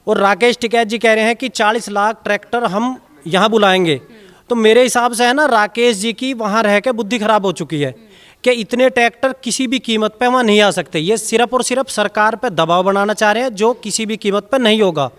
और राकेश टिकैत जी कह रहे हैं कि 40 लाख ट्रैक्टर हम यहाँ बुलाएंगे। तो मेरे हिसाब से है ना, राकेश जी की वहाँ रह के बुद्धि खराब हो चुकी है कि इतने ट्रैक्टर किसी भी कीमत पे वहाँ नहीं आ सकते। ये सिर्फ और सिर्फ सरकार पे दबाव बनाना चाह रहे हैं, जो किसी भी कीमत पे नहीं होगा।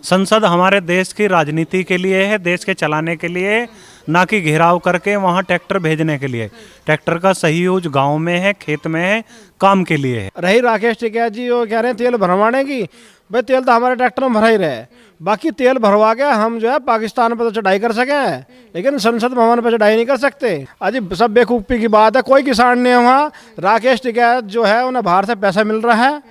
संसद हमारे देश की राजनीति के लिए है, देश के चलाने के लिए, ना कि घेराव करके वहाँ ट्रैक्टर भेजने के लिए। ट्रैक्टर का सही यूज गांव में है, खेत में है, काम के लिए है। रही राकेश टिकैत जी वो कह रहे हैं तेल भरवाने की, भाई तेल तो हमारे ट्रैक्टर में भरा ही रहे, बाकी तेल भरवा के हम जो है पाकिस्तान पर तो चढ़ाई कर सकें, लेकिन संसद भवन पर चढ़ाई नहीं कर सकते। अजी सब बेवकूफ़ी की बात है, कोई किसान नहीं है वहाँ। राकेश टिकैत जो है उन्हें बाहर से पैसा मिल रहा है,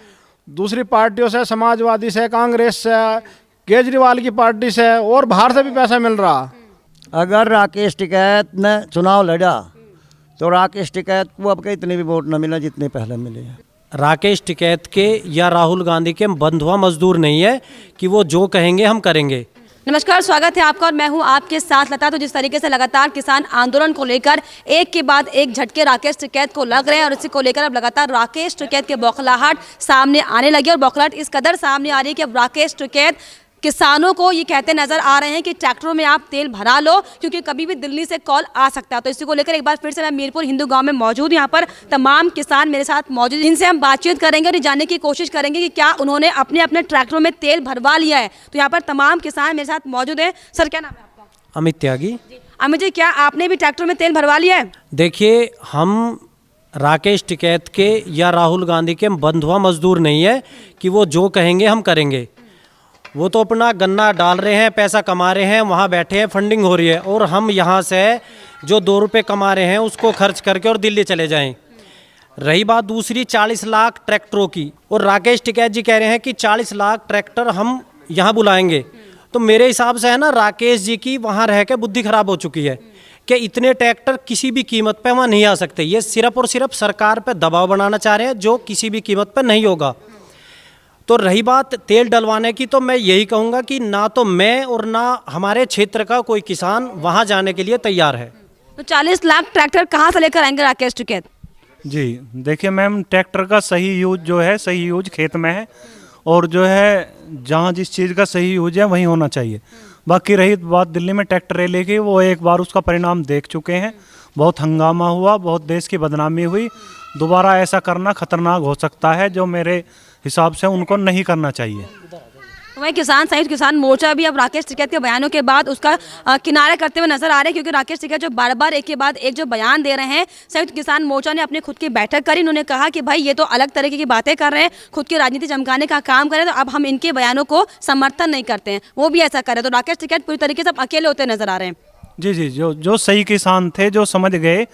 दूसरी पार्टियों से, समाजवादी से, कांग्रेस से, केजरीवाल की पार्टी से, और बाहर से भी पैसा मिल रहा। अगर राकेश टिकैत ने चुनाव लड़ा तो राकेश टिकैत को अब के इतने भी वोट न मिले जितने पहले मिले हैं। राकेश टिकैत के या राहुल गांधी के बंधुआ मजदूर नहीं है कि वो जो कहेंगे हम करेंगे। नमस्कार, स्वागत है आपका और मैं हूं आपके साथ लता। तो जिस तरीके से लगातार किसान आंदोलन को लेकर एक के बाद एक झटके राकेश टिकैत को लग रहे हैं और इसी को लेकर अब लगातार राकेश टिकैत के बौखलाहट सामने आने लगी और बौखलाहट इस कदर सामने आ रही है कि अब राकेश टिकैत किसानों को ये कहते नजर आ रहे हैं कि ट्रैक्टरों में आप तेल भरा लो, क्योंकि कभी भी दिल्ली से कॉल आ सकता है। तो इसी को लेकर एक बार फिर से मैं मीरपुर हिंदू गांव में मौजूद, यहाँ पर तमाम किसान मेरे साथ मौजूद, जिनसे हम बातचीत करेंगे और ये जानने की कोशिश करेंगे कि क्या उन्होंने अपने अपने ट्रैक्टरों में तेल भरवा लिया है। तो यहाँ पर तमाम किसान मेरे साथ मौजूद हैं। सर, क्या नाम है आपका? अमित त्यागी। अमित जी, क्या आपने भी ट्रैक्टर में तेल भरवा लिया है? देखिए, हम राकेश टिकैत के या राहुल गांधी के बंधुआ मजदूर नहीं है कि वो जो कहेंगे हम करेंगे। वो तो अपना गन्ना डाल रहे हैं, पैसा कमा रहे हैं, वहाँ बैठे हैं, फंडिंग हो रही है, और हम यहाँ से जो 2 रुपये कमा रहे हैं उसको खर्च करके और दिल्ली चले जाएं। रही बात दूसरी 40 लाख ट्रैक्टरों की, और राकेश टिकैत जी कह रहे हैं कि 40 लाख ट्रैक्टर हम यहाँ बुलाएंगे। तो मेरे हिसाब से है ना, राकेश जी की वहाँ रह के बुद्धि खराब हो चुकी है कि इतने ट्रैक्टर किसी भी कीमत पे वहाँ नहीं आ सकते। ये सिर्फ और सिर्फ सरकार पे दबाव बनाना चाह रहे हैं, जो किसी भी कीमत पे नहीं होगा। तो रही बात तेल डलवाने की, तो मैं यही कहूँगा कि ना तो मैं और ना हमारे क्षेत्र का कोई किसान वहाँ जाने के लिए तैयार है। तो 40 लाख ट्रैक्टर कहाँ से लेकर आएंगे राकेश टिकैत? जी देखिए मैम, ट्रैक्टर का सही यूज जो है, सही यूज खेत में है, और जो है जहाँ जिस चीज़ का सही यूज है वहीं होना चाहिए। बाकी रही बात दिल्ली में ट्रैक्टर रैली की, वो एक बार उसका परिणाम देख चुके हैं। बहुत हंगामा हुआ, बहुत देश की बदनामी हुई। दोबारा ऐसा करना खतरनाक हो सकता है, जो मेरे हिसाब से उनको नहीं करना चाहिए। तो वही किसान संयुक्त किसान मोर्चा भी अब राकेश टिकैत के बयानों के बाद उसका किनारे करते हुए नजर आ रहे हैं, क्योंकि राकेश टिकैत जो बार बार एक के बाद एक जो बयान दे रहे हैं, संयुक्त किसान मोर्चा ने अपनी खुद की बैठक करी। उन्होंने कहा कि भाई ये तो अलग तरीके की बातें कर रहे हैं, खुद की राजनीति चमकाने का काम कर रहे हैं, तो अब हम इनके बयानों को समर्थन नहीं करते हैं। वो भी ऐसा कर रहे हैं। तो राकेश टिकैत पूरी तरीके से अब अकेले होते नजर आ रहे हैं। जी जी, जो सही किसान थे, जो समझ गए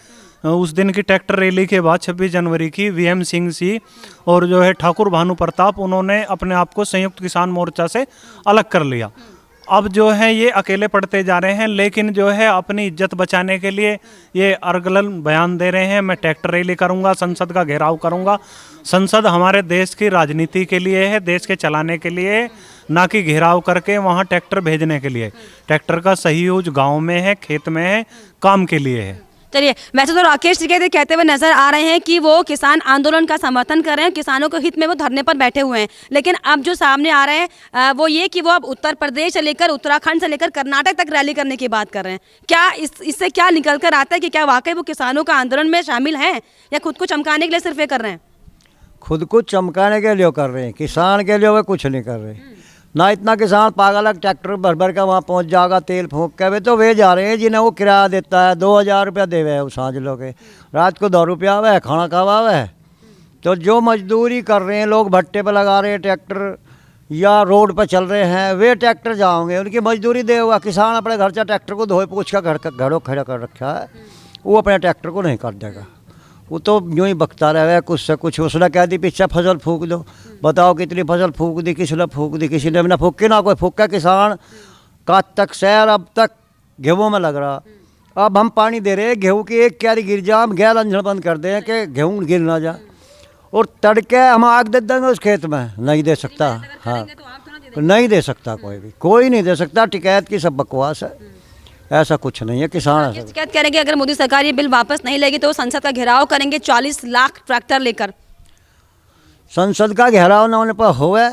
उस दिन की ट्रैक्टर रैली के बाद 26 जनवरी की, वीएम सिंह जी और जो है ठाकुर भानु प्रताप, उन्होंने अपने आप को संयुक्त किसान मोर्चा से अलग कर लिया। अब जो है ये अकेले पड़ते जा रहे हैं, लेकिन जो है अपनी इज्जत बचाने के लिए ये अर्गलन बयान दे रहे हैं। मैं ट्रैक्टर रैली करूंगा, संसद का घेराव करूंगा। संसद हमारे देश की राजनीति के लिए है, देश के चलाने के लिए, ना कि घेराव करके वहाँ ट्रैक्टर भेजने के लिए। ट्रैक्टर का सही यूज गाँव में है, खेत में है, काम के लिए है। चलिए, वैसे तो राकेश टिकैत कहते हुए नजर आ रहे हैं कि वो किसान आंदोलन का समर्थन कर रहे हैं, किसानों के हित में वो धरने पर बैठे हुए हैं। लेकिन अब जो सामने आ रहे हैं वो ये कि वो अब उत्तर प्रदेश से लेकर उत्तराखंड से लेकर कर्नाटक तक रैली करने की बात कर रहे हैं। क्या इससे क्या निकल कर आता है कि क्या वाकई वो किसानों का आंदोलन में शामिल हैं, या खुद को चमकाने के लिए सिर्फ ये कर रहे हैं? खुद को चमकाने के लिए कर रहे हैं, किसान के लिए वे कुछ नहीं कर रहे। ना इतना किसान पागल है ट्रैक्टर भर भर के वहाँ पहुँच जाएगा तेल फूंक के। वे तो वे जा रहे हैं जिन्हें वो किराया देता है, 2000 रुपया देवे है, सांझ लोग रात को 2 रुपया आवे है, खाना खावा है। तो जो मजदूरी कर रहे हैं लोग, भट्टे पर लगा रहे हैं ट्रैक्टर या रोड पर चल रहे हैं, वे ट्रैक्टर जाओगे, उनकी मजदूरी दे हुआ। किसान अपने घर से ट्रैक्टर को धोए पूछ कर घरों खड़ा कर रखा है, वो अपने ट्रैक्टर को नहीं कर देगा। वो तो यूँ ही बकता रहे कुछ से कुछ। उसने कह दी पीछे फसल फूक दो, बताओ कितनी फसल फूक दी, किसी ने फूक दी, किसी ने ना फूकी, ना कोई फूका। किसान का तक शहर अब तक गेहूँ में लग रहा। अब हम पानी दे रहे हैं गेहूँ की, एक क्यारी गिर जा हम गैर अंजन बंद कर दें कि गेहूँ गिर ना जा, और तड़के हम आग दे देंगे उस खेत में। नहीं दे सकता, हाँ नहीं दे सकता, कोई नहीं दे सकता। टिकैत की सब बकवास है, ऐसा कुछ नहीं है। किसान शिकायत करेंगे अगर मोदी सरकार ये बिल वापस नहीं लेगी तो संसद का घेराव करेंगे 40 लाख ट्रैक्टर लेकर। संसद का घेराव न होने पर होवे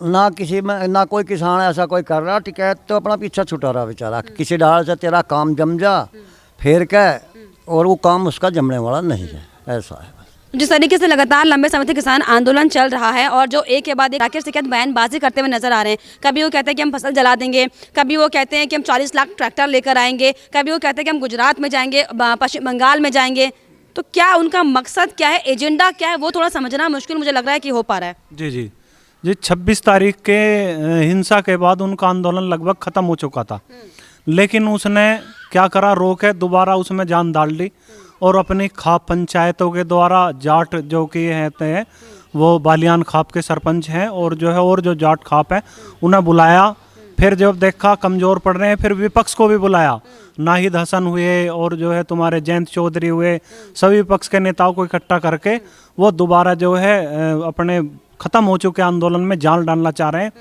ना किसी में ना कोई किसान ऐसा कोई कर रहा, टिकैत तो अपना पीछा छुटा रहा बेचारा, किसी डाल से तेरा काम जम जा फिर क्या, और वो काम उसका जमने वाला नहीं है, ऐसा है। जिस तरीके से लगातार लंबे समय से किसान आंदोलन चल रहा है और जो एक के बाद एक राकेश टिकैत बयानबाजी करते हुए नजर आ रहे हैं, कभी वो कहते हैं कि हम फसल जला देंगे, कभी वो कहते हैं कि हम 40 लाख ट्रैक्टर लेकर आएंगे, कभी वो कहते हैं कि हम गुजरात में जाएंगे, पश्चिम बंगाल में जाएंगे, तो क्या उनका मकसद क्या है, एजेंडा क्या है, वो थोड़ा समझना मुश्किल मुझे लग रहा है कि हो पा रहा है। जी जी जी 26 तारीख के हिंसा के बाद उनका आंदोलन लगभग ख़त्म हो चुका था, लेकिन उसने क्या करा, रोके दोबारा उसमें जान डाल दी और अपनी खाप पंचायतों के द्वारा जाट जो कि हैं वो बालियान खाप के सरपंच हैं और जो है और जो जाट खाप है उन्हें बुलाया। फिर जब देखा कमज़ोर पड़ रहे हैं फिर विपक्ष को भी बुलाया, नाहिद हसन हुए और जो है तुम्हारे जयंत चौधरी हुए, सभी विपक्ष के नेताओं को इकट्ठा करके वो दोबारा जो है अपने ख़त्म हो चुके आंदोलन में जान डालना चाह रहे हैं।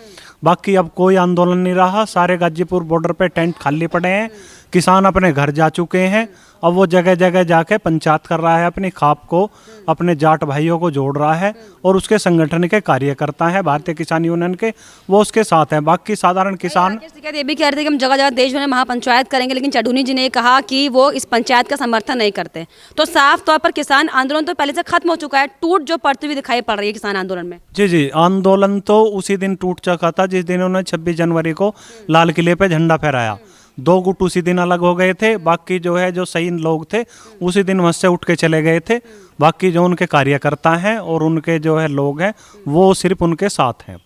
बाकी अब कोई आंदोलन नहीं रहा, सारे गाजीपुर बॉर्डर पे टेंट खाली पड़े हैं, किसान अपने घर जा चुके हैं। अब वो जगह जगह जाके पंचायत कर रहा है, अपनी खाप को अपने जाट भाइयों को जोड़ रहा है और उसके संगठन के कार्यकर्ता हैं भारतीय किसान यूनियन के, वो उसके साथ हैं। बाकी साधारण किसान राकेश टिकैत ये भी कह रहे थे कि हम जगह जगह देश भर में महापंचायत करेंगे, लेकिन चढ़ूनी जी ने कहा कि वो इस पंचायत का समर्थन नहीं करते। तो साफ तौर पर किसान आंदोलन तो पहले से खत्म हो चुका है, टूट जो पड़ती हुई दिखाई पड़ रही है किसान आंदोलन में। जी जी आंदोलन तो उसी दिन टूट चुका था जिस दिन उन्होंने 26 जनवरी को लाल किले पे झंडा फहराया। 2 गुट उसी दिन अलग हो गए थे, बाकी जो है जो सही लोग थे उसी दिन वहाँ से उठ के चले गए थे। बाकी जो उनके कार्यकर्ता हैं और उनके जो है लोग हैं वो सिर्फ उनके साथ हैं।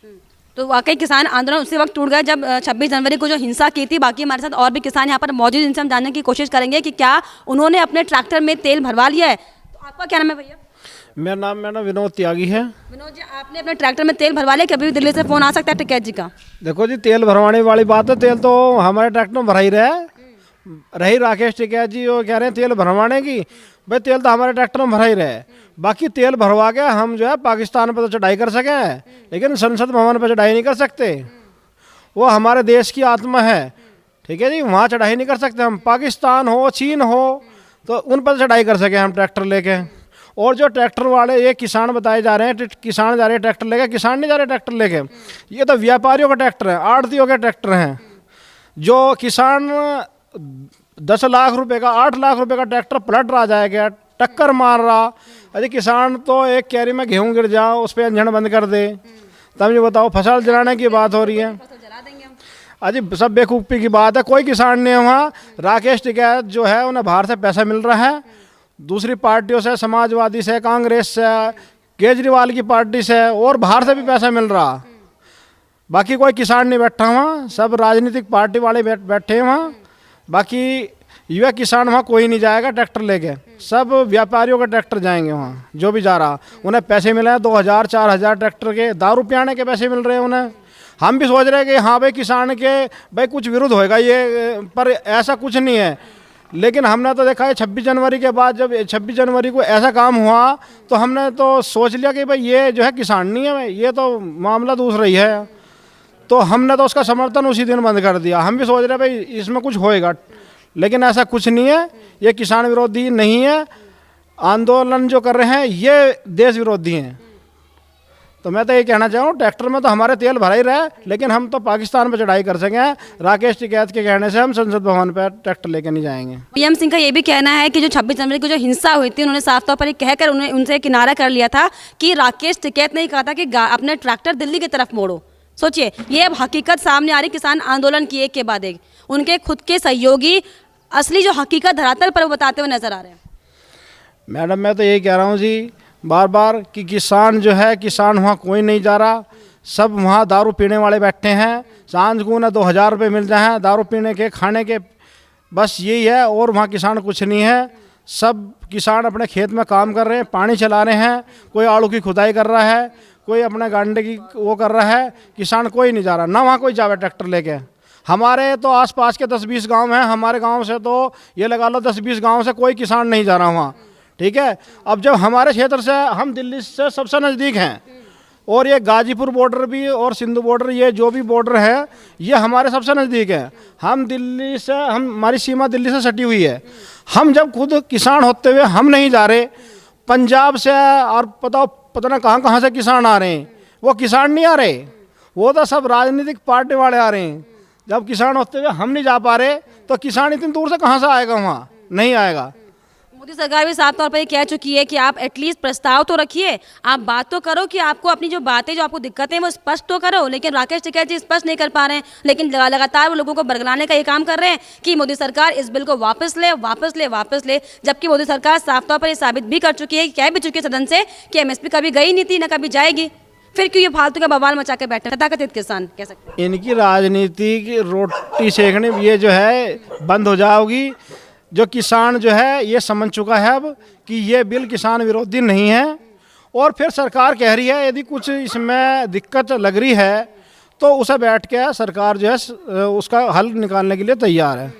तो वाकई किसान आंदोलन उसी वक्त टूट गया जब 26 जनवरी को जो हिंसा की थी। बाकी हमारे साथ और भी किसान यहाँ पर मौजूद, इनसे हम जानने की कोशिश करेंगे कि क्या उन्होंने अपने ट्रैक्टर में तेल भरवा लिया है। तो आपका क्या नाम है भैया? मेरा नाम विनोद त्यागी है। विनोद जी, आपने अपने ट्रैक्टर में तेल भरवा लिया? कभी भी दिल्ली से फोन आ सकता है टिकैत जी का? देखो जी, तेल भरवाने वाली बात है, तेल तो हमारे ट्रैक्टर में भरा ही रही राकेश टिकैत जी वो कह रहे हैं तेल भरवाने की, भाई तेल तो हमारे ट्रैक्टर में भरा ही रहे। बाकी तेल भरवा के हम जो है पाकिस्तान पर तो चढ़ाई कर सकें, लेकिन संसद भवन पर चढ़ाई नहीं कर सकते। वो हमारे देश की आत्मा है, ठीक है जी, वहाँ चढ़ाई नहीं कर सकते हम। पाकिस्तान हो, चीन हो, तो उन पर चढ़ाई कर सकें हम ट्रैक्टर लेके। और जो ट्रैक्टर वाले ये किसान बताए जा रहे हैं, किसान जा रहे हैं ट्रैक्टर लेके, किसान नहीं जा रहे ट्रैक्टर लेके, ये तो व्यापारियों का ट्रैक्टर है, आढ़तियों के ट्रैक्टर हैं। जो किसान 10 लाख रुपए का 8 लाख रुपए का ट्रैक्टर पलट रहा जाएगा, टक्कर मार रहा। अरे किसान तो एक कैरी में गेहूं गिर जाओ उस पर इंजन बंद कर दे, तब ये बताओ फसल जलाने की बात हो रही है। अजी सब बेवकूफ़ी की बात है, कोई किसान नहीं है वहाँ। राकेश टिकैत जो है उन्हें बाहर से पैसा मिल रहा है, दूसरी पार्टियों से, समाजवादी से, कांग्रेस से, केजरीवाल की पार्टी से, और बाहर से भी पैसा मिल रहा। बाकी कोई किसान नहीं बैठा वहाँ, सब राजनीतिक पार्टी वाले बैठे हैं वहाँ। बाकी युवा किसान वहाँ कोई नहीं जाएगा ट्रैक्टर लेके, सब व्यापारियों के ट्रैक्टर जाएंगे वहाँ। जो भी जा रहा उन्हें पैसे मिले हैं 2000 4000 ट्रैक्टर के, दारू पियाने के पैसे मिल रहे हैं उन्हें। हम भी सोच रहे हैं कि हाँ भाई किसान के भाई कुछ विरोध होएगा ये, पर ऐसा कुछ नहीं है। लेकिन हमने तो देखा है 26 जनवरी के बाद, जब 26 जनवरी को ऐसा काम हुआ तो हमने तो सोच लिया कि भाई ये जो है किसान नहीं है, भाई ये तो मामला दूसरा ही है। तो हमने तो उसका समर्थन उसी दिन बंद कर दिया। हम भी सोच रहे भाई इसमें कुछ होएगा, लेकिन ऐसा कुछ नहीं है। ये किसान विरोधी नहीं है, आंदोलन जो कर रहे हैं ये देश विरोधी हैं। तो मैं तो ये कहना चाहूँ, ट्रैक्टर में तो हमारे तेल भरा ही रहा, लेकिन हम तो पाकिस्तान पर चढ़ाई कर सकें। राकेश टिकैत के कहने से हम संसद भवन पर ट्रैक्टर लेकर नहीं जाएंगे। पीएम सिंह का ये भी कहना है कि जो 26 जनवरी को जो हिंसा हुई थी, उन्होंने साफ तौर पर ये कहकर उनसे किनारा कर लिया था कि राकेश टिकैत ने ही कहा था कि अपने ट्रैक्टर दिल्ली की तरफ मोड़ो। सोचिए, ये अब हकीकत सामने आ रही किसान आंदोलन की एक के बाद एक। उनके खुद के सहयोगी असली जो हकीकत धरातल पर वो बताते हुए नजर आ रहे हैं। मैडम मैं तो यही कह रहा हूँ जी बार बार कि किसान जो है, किसान वहाँ कोई नहीं जा रहा, सब वहाँ दारू पीने वाले बैठे हैं। सांझ को ना 2000 रुपये मिल जाए दारू पीने के, खाने के, बस यही है। और वहाँ किसान कुछ नहीं है। सब किसान अपने खेत में काम कर रहे हैं, पानी चला रहे हैं, कोई आलू की खुदाई कर रहा है, कोई अपने गांडे की वो कर रहा है। किसान कोई नहीं जा रहा, ना वहाँ कोई जावे ट्रैक्टर लेके। हमारे तो आसपास के 10-20 गांव हैं, हमारे गांव से तो ये लगा लो 10-20 गांव से कोई किसान नहीं जा रहा वहाँ, ठीक है। अब जब हमारे क्षेत्र से, हम दिल्ली से सबसे नज़दीक हैं, और ये गाजीपुर बॉर्डर भी और सिंधु बॉर्डर, ये जो भी बॉर्डर है ये हमारे सबसे नज़दीक है। हम दिल्ली से, हमारी सीमा दिल्ली से सटी हुई है। हम जब खुद किसान होते हुए हम नहीं जा रहे, पंजाब से और पता ना कहाँ से किसान आ रहे हैं, वो किसान नहीं आ रहे, वो तो सब राजनीतिक पार्टी वाले आ रहे हैं। जब किसान होते हुए हम नहीं जा पा रहे तो किसान इतनी दूर से कहाँ से आएगा, वहाँ नहीं आएगा। मोदी सरकार भी साफ तौर पर ये कह चुकी है कि आप एटलीस्ट प्रस्ताव तो रखिए, आप बात तो करो कि आपको अपनी जो बातें, जो आपको दिक्कतें हैं वो स्पष्ट तो करो। लेकिन राकेश टिकैत जी स्पष्ट नहीं कर पा रहे हैं, लेकिन लगातार वो लोगों को बरगलाने का ये काम कर रहे हैं कि मोदी सरकार इस बिल को वापस ले, वापस ले, वापस ले। जबकि मोदी सरकार साफ तौर पर ये साबित भी कर चुकी है, कह भी चुकी है सदन से कि एमएसपी कभी गई नहीं थी, न कभी जाएगी। फिर क्यों ये फालतू का बवाल मचा के बैठे तथाकथित किसान, कह सकते हैं। इनकी राजनीति की रोटी सेकने ये जो है बंद हो जाएगी। जो किसान जो है ये समझ चुका है अब कि ये बिल किसान विरोधी नहीं है। और फिर सरकार कह रही है यदि कुछ इसमें दिक्कत लग रही है तो उसे बैठ के सरकार जो है उसका हल निकालने के लिए तैयार है।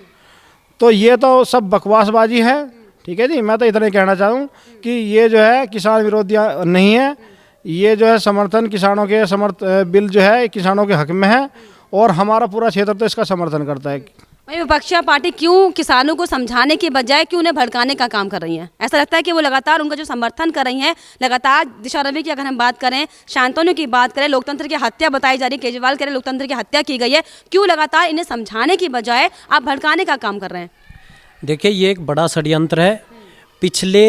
तो ये तो सब बकवासबाजी है, ठीक है जी। मैं तो इतना ही कहना चाहूँ कि ये जो है किसान विरोधी नहीं है, ये जो है समर्थन किसानों के बिल जो है किसानों के हक में है और हमारा पूरा क्षेत्र तो इसका समर्थन करता है। भाई विपक्षी पार्टी क्यों किसानों को समझाने के बजाय क्यों उन्हें भड़काने का काम कर रही है? ऐसा लगता है कि वो लगातार उनका जो समर्थन कर रही हैं, लगातार दिशा रवि की अगर हम बात करें, शांतनु की बात करें, लोकतंत्र की हत्या बताई जा रही है, केजरीवाल कह रहे लोकतंत्र की हत्या की गई है, क्यों लगातार इन्हें समझाने की बजाय आप भड़काने का काम कर रहे हैं? देखिए, ये एक बड़ा षड्यंत्र है। पिछले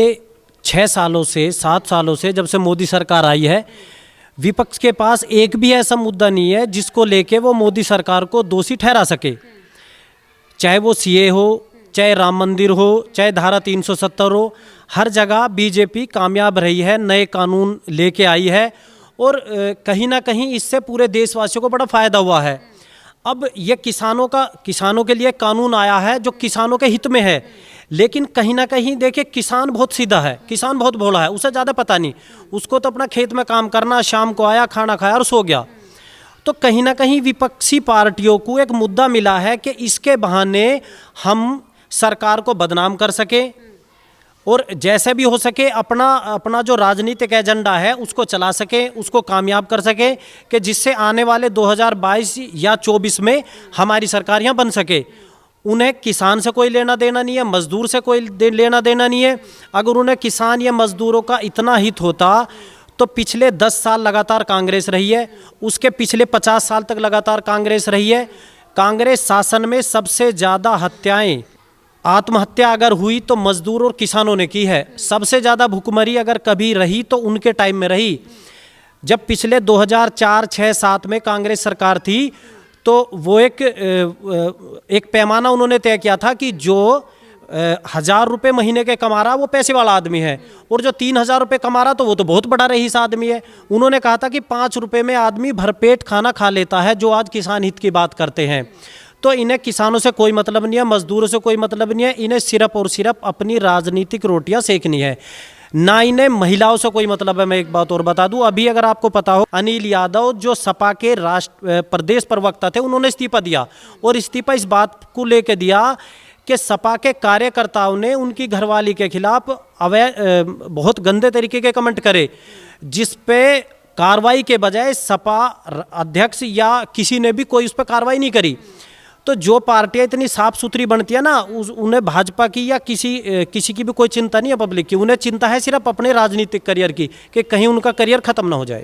6 सालों से 7 सालों से जब से मोदी सरकार आई है, विपक्ष के पास एक भी ऐसा मुद्दा नहीं है जिसको लेके वो मोदी सरकार को दोषी ठहरा सके। चाहे वो सीए हो, चाहे राम मंदिर हो, चाहे धारा 370 हो, हर जगह बीजेपी कामयाब रही है, नए कानून लेके आई है और कहीं ना कहीं इससे पूरे देशवासियों को बड़ा फ़ायदा हुआ है। अब ये किसानों के लिए कानून आया है जो किसानों के हित में है, लेकिन कहीं ना कहीं देखिए किसान बहुत सीधा है, किसान बहुत भोला है, उसे ज़्यादा पता नहीं, उसको तो अपना खेत में काम करना, शाम को आया, खाना खाया और सो गया। तो कहीं ना कहीं विपक्षी पार्टियों को एक मुद्दा मिला है कि इसके बहाने हम सरकार को बदनाम कर सके और जैसे भी हो सके अपना जो राजनीतिक एजेंडा है उसको चला सके, उसको कामयाब कर सके कि जिससे आने वाले 2022 या 24 में हमारी सरकार यहाँ बन सके। उन्हें किसान से कोई लेना देना नहीं है, मजदूर से कोई लेना देना नहीं है। अगर उन्हें किसान या मजदूरों का इतना हित होता तो पिछले 10 साल लगातार कांग्रेस रही है, उसके पिछले 50 साल तक लगातार कांग्रेस रही है। कांग्रेस शासन में सबसे ज़्यादा हत्याएं, आत्महत्या अगर हुई तो मजदूर और किसानों ने की है। सबसे ज़्यादा भुखमरी अगर कभी रही तो उनके टाइम में रही। जब पिछले 2004, 6, 7 में कांग्रेस सरकार थी तो वो एक पैमाना उन्होंने तय किया था कि जो 1000 रुपये महीने के कमा रहा वो पैसे वाला आदमी है, और जो 3000 रुपये कमा रहा तो वो तो बहुत बड़ा रईस आदमी है। उन्होंने कहा था कि 5 रुपये में आदमी भरपेट खाना खा लेता है, जो आज किसान हित की बात करते हैं। तो इन्हें किसानों से कोई मतलब नहीं है, मजदूरों से कोई मतलब नहीं है, इन्हें सिर्फ और सिर्फ अपनी राजनीतिक रोटियां सेकनी है, ना इन्हें महिलाओं से कोई मतलब है। मैं एक बात और बता दूं, अभी अगर आपको पता हो, अनिल यादव जो सपा के प्रदेश प्रवक्ता थे, उन्होंने इस्तीफा दिया और इस्तीफा इस बात को लेकर दिया कि सपा के कार्यकर्ताओं ने उनकी घरवाली के खिलाफ बहुत गंदे तरीके के कमेंट करे, जिस पे कार्रवाई के बजाय सपा अध्यक्ष या किसी ने भी कोई उस पर कार्रवाई नहीं करी। तो जो पार्टियां इतनी साफ सुथरी बनती है ना, उन्हें भाजपा की या किसी की भी कोई चिंता नहीं है पब्लिक की, उन्हें चिंता है सिर्फ अपने राजनीतिक करियर की कि कहीं उनका करियर खत्म ना हो जाए।